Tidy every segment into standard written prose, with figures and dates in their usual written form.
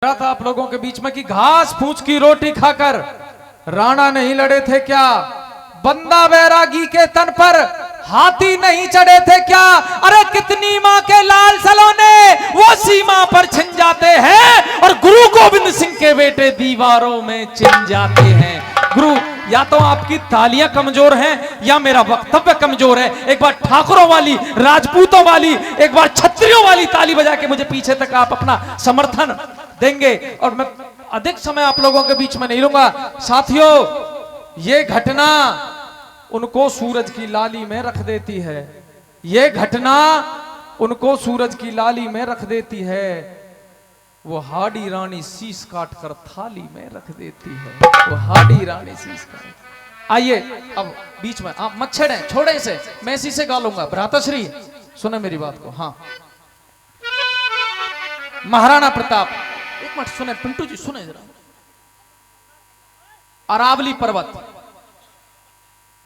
था आप लोगों के बीच में कि घास फूस की रोटी खाकर राणा नहीं लड़े थे क्या? बंदा बैरागी के तन पर हाथी नहीं चढ़े थे क्या? अरे कितनी मां के लाल सलोने वो सीमा पर छिन जाते हैं और गुरु गोविंद सिंह के बेटे दीवारों में चिन जाते हैं। गुरु, या तो आपकी तालियां कमजोर हैं या मेरा वक्तव्य कमजोर है। एक बार ठाकुरों वाली, राजपूतों वाली, एक बार क्षत्रियों वाली ताली बजा के मुझे पीछे तक आप अपना समर्थन देंगे और मैं अधिक समय आप लोगों के बीच में नहीं लूंगा। साथियों, ये घटना उनको सूरज की लाली में रख देती है। ये घटना उनको सूरज की लाली में रख देती है। वो हाडी रानी शीश काट कर थाली में रख देती है। वो हाडी रानी शीश काट। आइए अब बीच में आप मत छेड़े, छोड़े इसे, मैं इसी से गा लूंगा। भ्राताश्री सुने मेरी बात को। हाँ, महाराणा प्रताप, एक मिनट सुने पिंटू जी, सुने जरा। अरावली पर्वत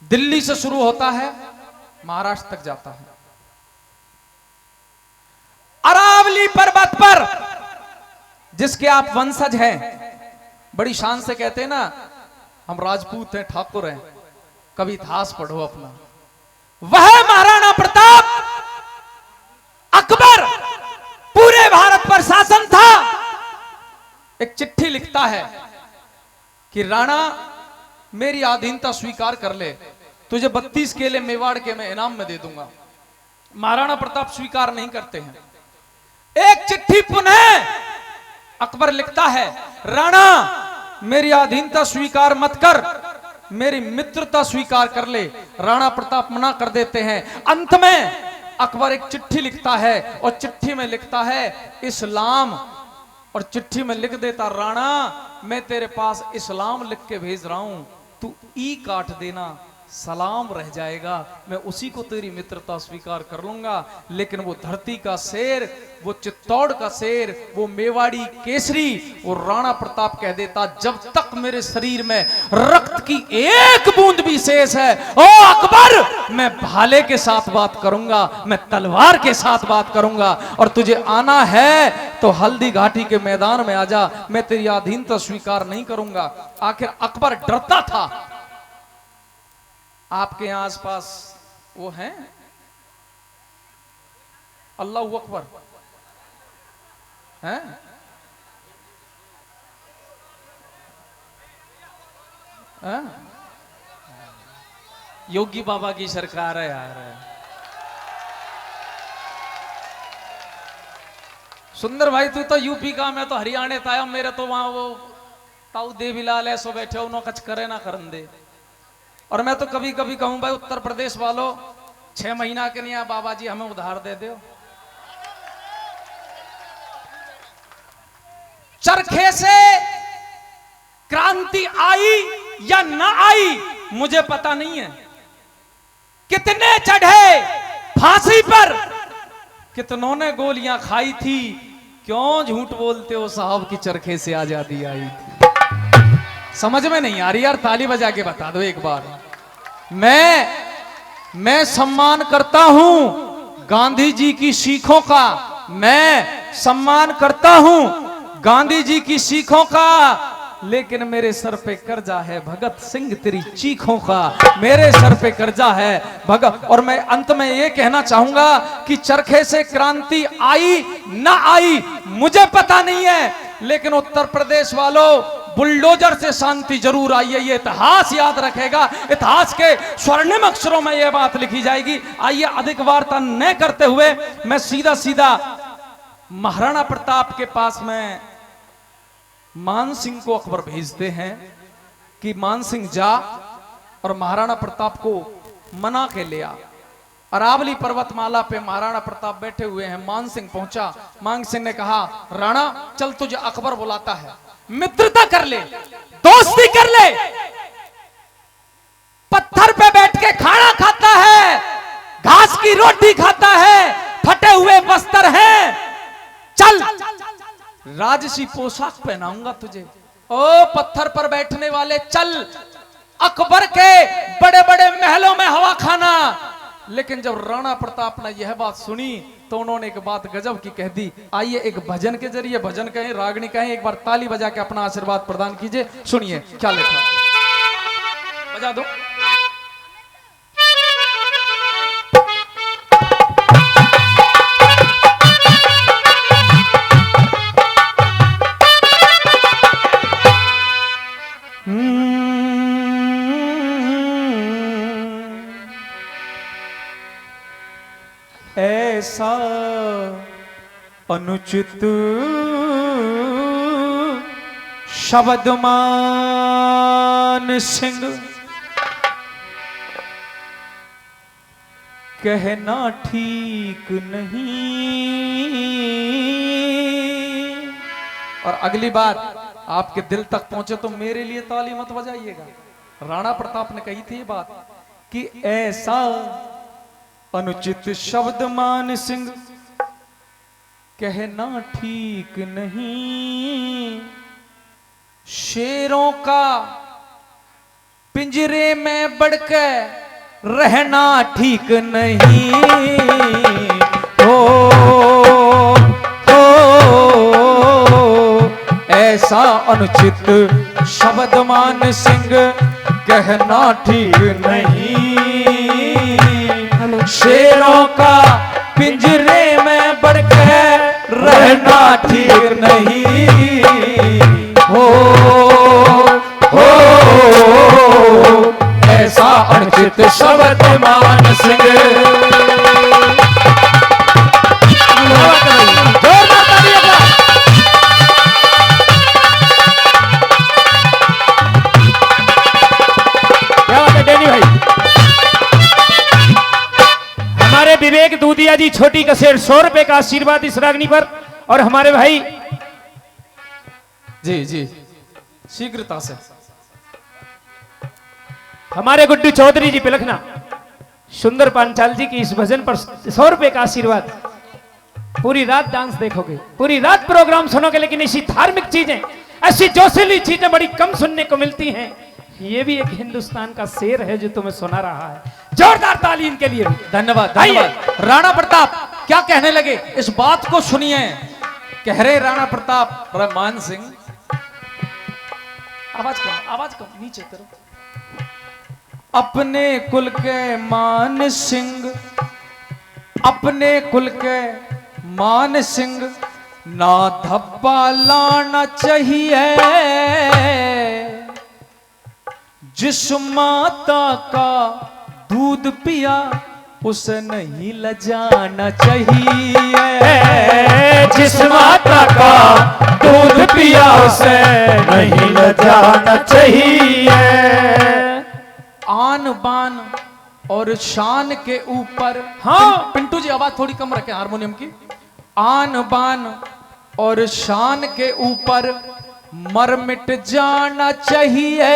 दिल्ली से शुरू होता है, महाराष्ट्र तक जाता है। अरावली पर्वत पर जिसके आप वंशज हैं, बड़ी शान से कहते हैं ना, हम राजपूत हैं, ठाकुर हैं, कभी इतिहास पढ़ो अपना। वह महाराणा प्रताप, अकबर पूरे भारत पर शासन था। एक चिट्ठी लिखता है कि राणा मेरी अधीनता स्वीकार कर ले, तुझे 32 केले मेवाड़ के मैं इनाम में दे दूंगा। महाराणा प्रताप स्वीकार नहीं करते हैं। एक चिट्ठी पुनः अकबर लिखता है, राणा मेरी अधीनता स्वीकार मत कर, मेरी मित्रता स्वीकार कर ले। राणा प्रताप मना कर देते हैं। अंत में अकबर एक चिट्ठी लिखता है और चिट्ठी में लिखता है इस्लाम, और चिट्ठी में लिख देता, राणा मैं तेरे पास इस्लाम लिख के भेज रहा हूं, तू ई काट देना, सलाम रह जाएगा, मैं उसी को तेरी मित्रता स्वीकार कर लूंगा। लेकिन वो धरती का शेर, वो चित्तौड़ का शेर, वो मेवाड़ी केसरी, वो राणा प्रताप कह देता, जब तक मेरे शरीर में रक्त की एक बूंद भी शेष है, ओ अकबर, मैं भाले के साथ बात करूंगा, मैं तलवार के साथ बात करूंगा, और तुझे आना है तो हल्दी घाटी के मैदान में आजा, मैं तेरी अधीनता स्वीकार नहीं करूंगा। आखिर अकबर डरता था। आपके यहां आसपास वो हैं अल्लाह अकबर हैं? योगी बाबा की सरकार है यार। सुंदर भाई तू तो यूपी का, मैं तो हरियाणा था, मेरे तो वहां वो ताऊ देवीलाल ऐसो बैठे, उन्होंने कच करे ना करन दे। और मैं तो कभी कभी कहूं भाई उत्तर प्रदेश वालों, 6 महीना के लिए बाबा जी हमें उधार दे दो। चरखे से क्रांति आई या ना आई मुझे पता नहीं है। कितने चढ़े फांसी पर, कितनों ने गोलियां खाई थी, क्यों झूठ बोलते हो साहब की चरखे से आजादी आई थी? समझ में नहीं आ रही यार, ताली बजा के बता दो एक बार। मैं सम्मान करता हूं गांधी जी की सीखों का, मैं सम्मान करता हूं गांधी जी की सीखों का, लेकिन मेरे सर पे कर्जा है भगत सिंह तेरी चीखों का, मेरे सर पे कर्जा है भगत। और मैं अंत में ये कहना चाहूंगा कि चरखे से क्रांति आई ना आई मुझे पता नहीं है, लेकिन उत्तर प्रदेश वालों बुलडोजर से शांति जरूर आई है। ये इतिहास याद रखेगा, इतिहास के स्वर्णिम अक्षरों में यह बात लिखी जाएगी। आइए अधिक वार्ता न करते हुए मैं सीधा सीधा महाराणा प्रताप के पास में मान सिंह को अकबर भेजते हैं कि मान सिंह जा और महाराणा प्रताप को मना के ले आ। अरावली पर्वतमाला पे महाराणा प्रताप बैठे हुए हैं। मान सिंह पहुंचा। मान सिंह ने कहा, राणा चल तुझे अकबर बुलाता है, मित्रता कर ले, दोस्ती कर ले। पत्थर पे बैठ के खाना खाता है, घास की रोटी खाता है, फटे हुए बस्तर हैं, चल राजसी पोशाक पहनाऊंगा तुझे। ओ पत्थर पर बैठने वाले, चल अकबर के बड़े बड़े महलों में हवा खाना। लेकिन जब राणा प्रताप ने यह बात सुनी तो तो उन्होंने एक बात गजब की कह दी। आइए एक भजन के जरिए, भजन कहें रागनी कहें, एक बार ताली बजा के अपना आशीर्वाद प्रदान कीजिए। सुनिए क्या लिखा, बजा दो। ऐसा अनुचित शब्द मान सिंह कहना ठीक नहीं। और अगली बात आपके दिल तक पहुंचे तो मेरे लिए ताली मत बजाइएगा। राणा प्रताप ने कही थी ये बात कि ऐसा अनुचित शब्द मान सिंह कहना ठीक नहीं। शेरों का पिंजरे में बढ़कर रहना ठीक नहीं। ऐसा अनुचित शब्द मान सिंह कहना ठीक नहीं। शेरों का पिंजरे में बढ़कर रहना ठीक नहीं। हो ऐसा अनुचित शब्द मान सिंह। विवेक दूधिया जी छोटी कसेर 100 रुपए का आशीर्वाद इस रागनी पर। और हमारे भाई जी जी शीघ्रता से हमारे गुड्डू चौधरी जी पिलखना सुंदर पांचाल जी की इस भजन पर 100 रुपए का आशीर्वाद। पूरी रात डांस देखोगे, पूरी रात प्रोग्राम सुनोगे, लेकिन ऐसी धार्मिक चीजें, ऐसी जोशीली चीजें बड़ी कम सुनने को मिलती हैं। ये भी एक हिंदुस्तान का शेर है जो तुम्हें सुना रहा है। जोरदार ताली इनके लिए भी। धन्यवाद धन्यवाद। राणा प्रताप क्या कहने लगे इस बात को सुनिए। कह रहे राणा प्रताप मान सिंह, आवाज कम नीचे करो। अपने कुल के मान सिंह, अपने कुल के मान सिंह ना धब्बा लाना चाहिए। जिस माता का दूध पिया उसे नहीं लजाना चाहिए। जिस माता का दूध पिया उसे नहीं लजाना चाहिए। आन बान और शान के ऊपर, हाँ पिंटू जी आवाज थोड़ी कम रखें हारमोनियम की। आन बान और शान के ऊपर मर मिट जाना चाहिए।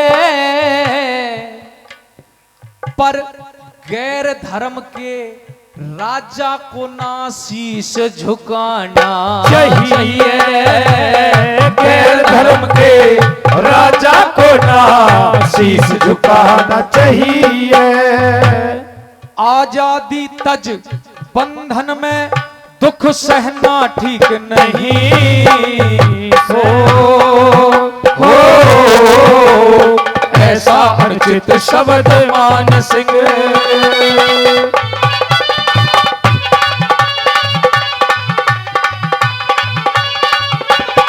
पर गैर धर्म के राजा को ना शीश झुकाना चाहिए। गैर धर्म के राजा को ना शीश झुकाना चाहिए। आजादी तज बंधन में दुख सहना ठीक नहीं। हो ऐसा अनुचित शब्द मान सिंह।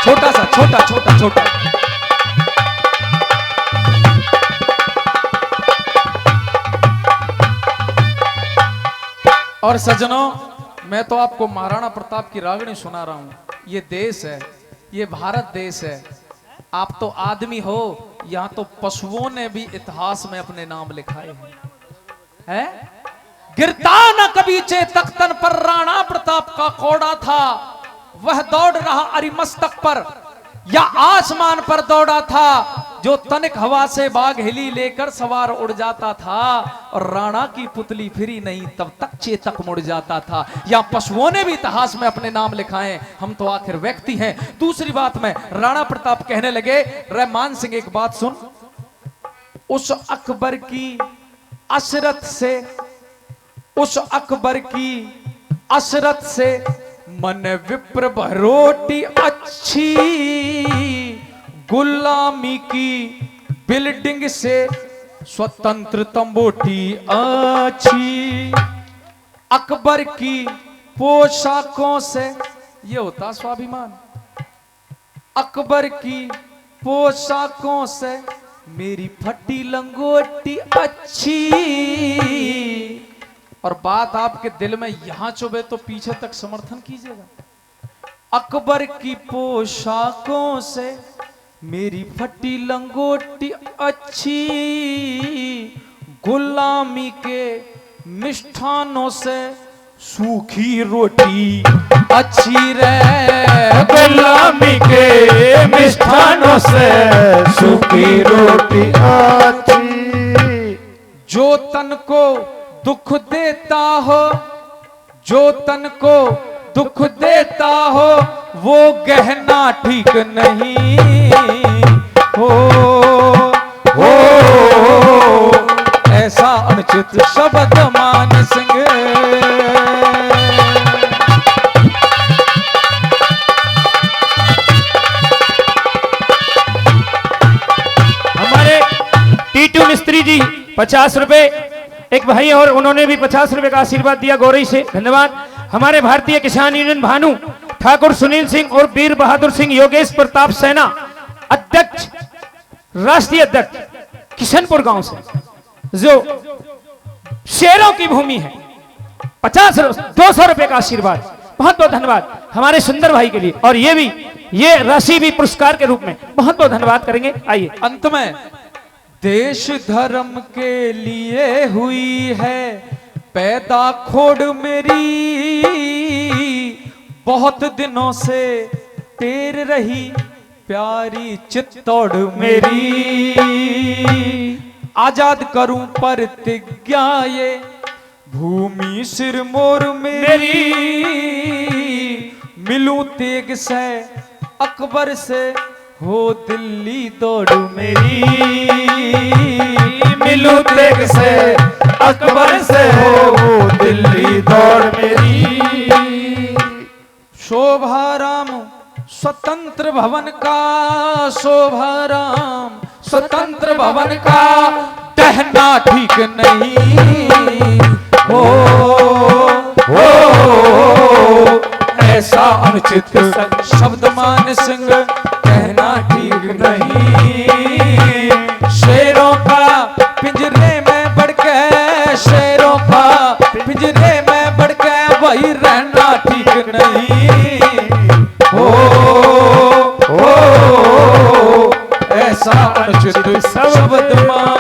छोटा सा छोटा छोटा छोटा और सज्जनों, मैं तो आपको महाराणा प्रताप की रागनी सुना रहा हूं। ये देश है, ये भारत देश है। आप तो आदमी हो, यहां तो पशुओं ने भी इतिहास में अपने नाम लिखाए हैं। गिरता न कभी चे तख्तन पर राणा प्रताप का कोड़ा था। वह दौड़ रहा अरिमस्तक पर या आसमान पर दौड़ा था। जो तनिक हवा से बाग हिली लेकर सवार उड़ जाता था। और राणा की पुतली फिरी नहीं तब तक चेतक मुड़ जाता था। या पशुओं ने भी इतिहास में अपने नाम लिखाए, हम तो आखिर व्यक्ति हैं। दूसरी बात में राणा प्रताप कहने लगे, रहमान सिंह एक बात सुन। उस अकबर की असरत से, उस अकबर की असरत से मन विप्र भरोटी अच्छी, गुलामी की बिल्डिंग से स्वतंत्र तंबोटी अच्छी, अकबर की पोशाकों से, ये होता स्वाभिमान, अकबर की पोशाकों से मेरी फटी लंगोटी अच्छी। और बात आपके दिल में यहां चुभे तो पीछे तक समर्थन कीजिएगा। अकबर की पोशाकों से मेरी फटी लंगोटी अच्छी, गुलामी के मिष्ठानों से सूखी रोटी अच्छी रे, गुलामी के मिष्ठानों से सूखी रोटी अच्छी। जो तन को दुख देता हो, जो तन को दुख देता हो, वो गहना ठीक नहीं हो, ऐसा अनुचित शब्द मान सिंह। हमारे टीटू मिस्त्री जी 50 रुपए, एक भाई और उन्होंने भी 50 रुपए का आशीर्वाद दिया गौरी से, धन्यवाद। हमारे भारतीय किसान यूनियन भानु ठाकुर सुनील सिंह और वीर बहादुर सिंह योगेश प्रताप सेना अध्यक्ष, राष्ट्रीय अध्यक्ष किशनपुर गांव से, जो शेरों की भूमि है, 200 रुपए का आशीर्वाद, बहुत बहुत धन्यवाद हमारे सुंदर भाई के लिए। और ये राशि भी पुरस्कार के रूप में बहुत बहुत धन्यवाद करेंगे। आइए अंत में, देश धर्म के लिए हुई है पैदा खोड़ मेरी, बहुत दिनों से टेर रही प्यारी चित्तौड़ मेरी, आजाद करूं प्रतिज्ञा ये भूमि सिरमौर मेरी, मिलूं तेग से अकबर से हो दिल्ली दौड़ मेरी, मिलूं तेग से अकबर से हो दिल्ली दौड़ मेरी। शोभाराम स्वतंत्र भवन का, शोभाराम स्वतंत्र भवन का कहना ठीक नहीं हो, ऐसा अनुचित शब्द मान सिंह कहना ठीक नहीं। शेरों का पिंजरे में बढ़ के, शेरों का पिंजरे में बढ़ के वही रहना ठीक नहीं हो, ऐसा अनुचित शब्द मान